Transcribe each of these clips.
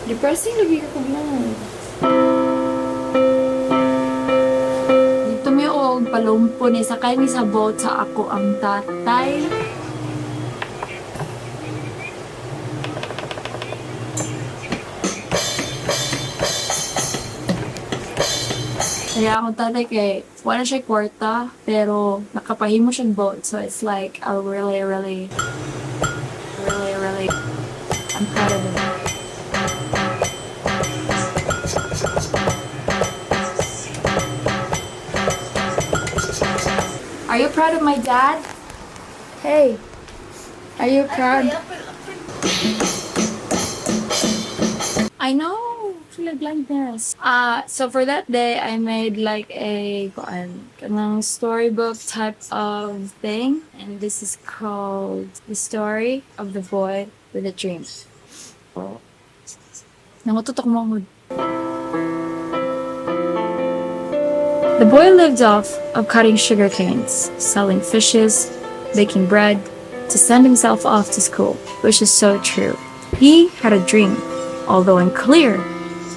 Depressing lagi ka kung mo. Dito mi og palumpo ni sakay mi sa boat sa ako ang tatay. Kaya akong tatay kay wala siya kwarta pero nakapahimo siyang boat so it's like I really I'm proud of him. Are you proud of my dad? Hey, are you proud? I know. Like this. So for that day, I made like a kanang storybook type of thing, and this is called "The Story of the Boy with a Dream." Oh, nangututok mo mo. The boy lived off of cutting sugar canes, selling fishes, baking bread, to send himself off to school, which is so true. He had a dream, although unclear.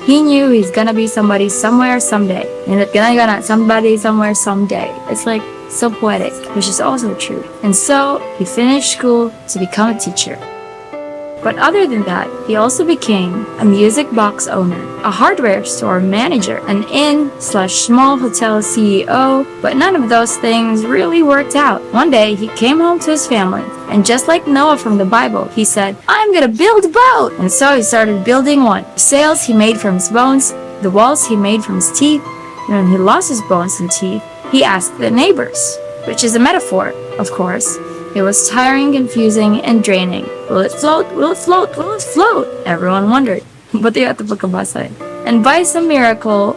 He knew he's gonna be somebody somewhere someday, and that gonna somebody somewhere someday. It's like so poetic, which is also true. And so he finished school to become a teacher. But other than that, he also became a music box owner, a hardware store manager, an inn/small hotel CEO, but none of those things really worked out. One day, he came home to his family, and just like Noah from the Bible, he said, "I'm gonna build a boat!" And so he started building one. The sails he made from his bones, the walls he made from his teeth, and when he lost his bones and teeth, he asked the neighbors, which is a metaphor, of course. It was tiring, confusing, and draining. Will it float? Will it float? Will it float? Everyone wondered. But they had to pagkabasa. And by some miracle,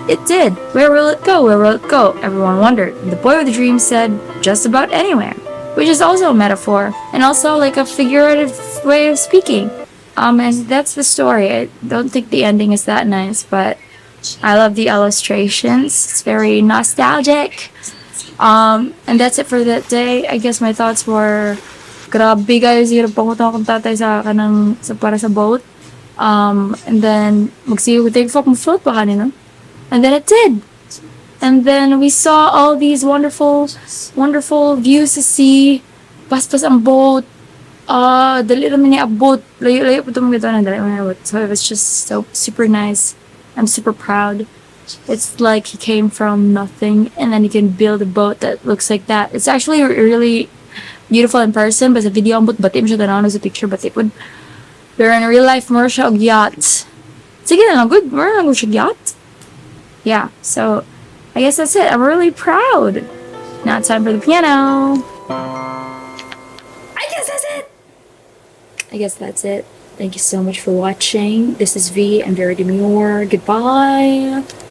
it did. Where will it go? Where will it go? Everyone wondered. And the boy with the dream said, just about anywhere. Which is also a metaphor, and also like a figurative way of speaking. And that's the story. I don't think the ending is that nice, but I love the illustrations. It's very nostalgic. And that's it for that day. I guess my thoughts were, grabe guys, hirap ako akong tatay sa kanang sa para sa boat. And then magsiyo take fuck mo float pa kanino. And then it did. And then we saw all these wonderful views to see. Paspas ang boat. Dali naman niya abot. Layo-layo po itong gito na dali naman abot. So it was just so super nice. I'm super proud. It's like he came from nothing and then he can build a boat that looks like that. It's actually really beautiful in person, but sa video ang batim siya tanaw sa picture batim pod. Pero in real life, more siya og yacht. Sige na lang, good. More lang siya yacht. Yeah, so I guess that's it. I'm really proud. Now it's time for the piano. I guess that's it. Thank you so much for watching. This is V and Very Demure. Goodbye.